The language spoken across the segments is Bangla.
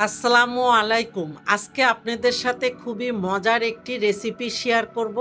আসসালামু আলাইকুম। আজকে আপনাদের সাথে খুবই মজার একটি রেসিপি শেয়ার করব,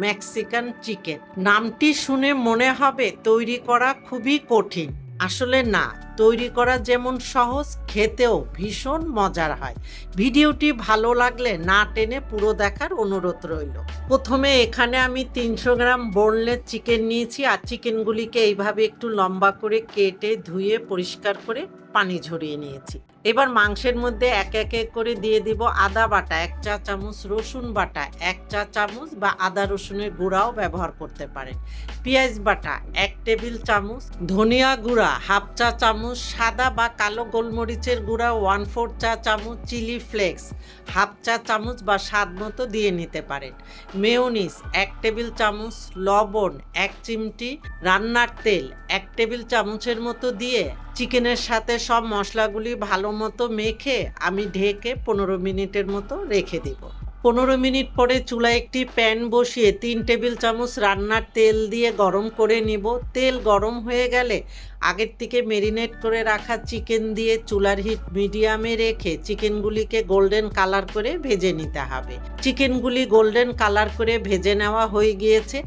মেক্সিকান চিকেন। নামটি শুনে মনে হবে তৈরি করা খুবই কঠিন। আসলে না, তৈরি করা যেমন সহজ, খেতেও ভীষণ মজার হয়। ভিডিওটি ভালো লাগলে না টেনে পুরো দেখার অনুরোধ রইল। প্রথমে এখানে আমি 300 গ্রাম বোনলেস চিকেন নিয়েছি, আর চিকেনগুলিকে এইভাবে একটু লম্বা করে কেটে ধুয়ে পরিষ্কার করে পানি ঝরিয়ে নিয়েছি। এবার মাংসের মধ্যে এক এক করে দিয়ে দিব আদা বাটা 1 চা চামচ, রসুন বাটা 1 চা চামচ বা আদা রসুনের গুঁড়াও ব্যবহার করতে পারেন, পেঁয়াজ বাটা 1 টেবিল চামচ, ধনিয়া গুঁড়া হাফ চা চামচ, সাদা বা কালো গোলমরিচের গুঁড়া 1/4 চা চামচ, চিলি ফ্লেক্স হাফ চা চামচ বা স্বাদ মতো দিয়ে নিতে পারেন, মেয়োনিজ 1 টেবিল চামচ, লবণ 1 চিমটি, রান্নার তেল 1 টেবিল চামচের মতো দিয়ে চিকেনের সাথে সব মশলাগুলি ভালো মতো মেখে আমি ঢেকে 15 মিনিটের মতো রেখে দেব। 15 মিনিট পরে চুলায় একটি প্যান বসিয়ে 3 টেবিল চামচ রান্নার তেল দিয়ে গরম করে নিব। তেল গরম হয়ে গেলে আগের থেকে মেরিনেট করে রাখা চিকেন দিয়ে চুলার হিট মিডিয়ামে রেখে চিকেনগুলিকে গোল্ডেন কালার করে ভেজে নিতে হবে। চিকেনগুলি গোল্ডেন কালার করে ভেজে নেওয়া হয়ে গিয়েছে।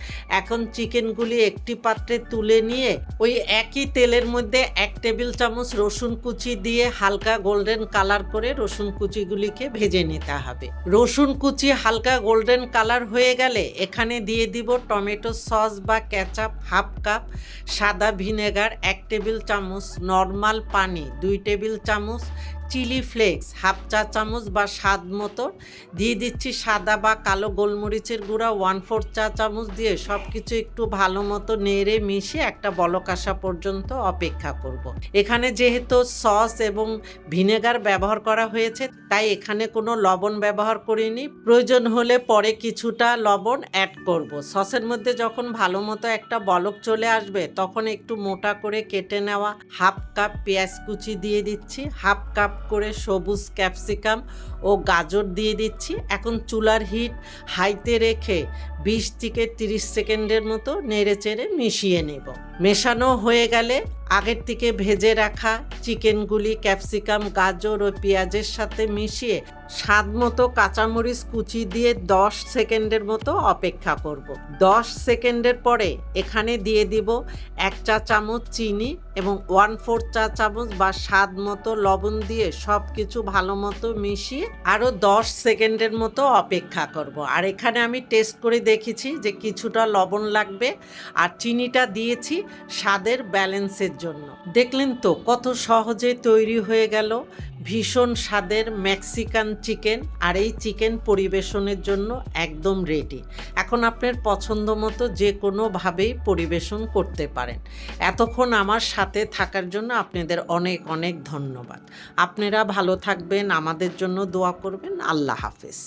এখন চিকেনগুলি একটি পাত্রে তুলে নিয়ে ওই একই তেলের মধ্যে 1 টেবিল চামচ রসুন কুচি দিয়ে হালকা গোল্ডেন কালার করে রসুন কুচিগুলিকে ভেজে নিতে হবে। রসুন কুচি হালকা গোল্ডেন কালার হয়ে গেলে এখানে দিয়ে দিব টমেটো সস বা কেচাপ হাফ কাপ, সাদা ভিনেগার 1 টেবিল চামচ, নর্মাল পানি 2 টেবিল চামচ, চিলি ফ্লেক্স হাফ চা চামচ বা স্বাদ মতো দিয়ে দিচ্ছি, সাদা বা কালো গোলমরিচের গুঁড়া 1/4 চা চামচ দিয়ে সব কিছু একটু ভালো মতো নেড়ে মিশিয়ে একটা বলক আসা পর্যন্ত অপেক্ষা করব। এখানে যেহেতু সস এবং ভিনেগার ব্যবহার করা হয়েছে তাই এখানে কোনো লবণ ব্যবহার করিনি। প্রয়োজন হলে পরে কিছুটা লবণ অ্যাড করব। সসের মধ্যে যখন ভালো মতো একটা বলক চলে আসবে তখন একটু মোটা করে কেটে নেওয়া হাফ কাপ পেঁয়াজ কুচি দিয়ে দিচ্ছি, হাফ কাপ করে সবুজ ক্যাপসিকাম ও গাজর দিয়ে দিচ্ছি। এখন চুলার হিট হাইতে রেখে 20 থেকে 30 সেকেন্ডের মতো নেড়ে চেড়ে মিশিয়ে নেব। মেশানো হয়ে গেলে আগের থেকে ভেজে রাখা চিকেনগুলি ক্যাপসিকাম গাজর ও পেঁয়াজের সাথে মিশিয়ে স্বাদ মতো কাঁচামরিচ কুচি দিয়ে 10 সেকেন্ডের মতো অপেক্ষা করব। 10 সেকেন্ডের পরে এখানে দিয়ে দিব 1 চা চামচ চিনি এবং 1/4 চা চামচ বা স্বাদ মতো লবণ দিয়ে সব কিছু ভালো মতো মিশিয়ে আরও 10 সেকেন্ডের মতো অপেক্ষা করব। আর এখানে আমি টেস্ট করে দেখেছি যে কিছুটা লবণ লাগবে, আর চিনিটা দিয়েছি স্বাদের ব্যালেন্সের জন্য। দেখলেন তো কত সহজে তৈরি হয়ে গেল ভীষণ স্বাদের মেক্সিকান চিকেন। আর এই চিকেন পরিবেশনের জন্য একদম রেডি। এখন আপনার পছন্দ মতো যে কোনোভাবেই পরিবেশন করতে পারেন। এতক্ষণ আমার সাথে থাকার জন্য আপনাদের অনেক অনেক ধন্যবাদ। আপনারা ভালো থাকবেন, আমাদের জন্য দোয়া করবেন। আল্লাহ হাফেজ।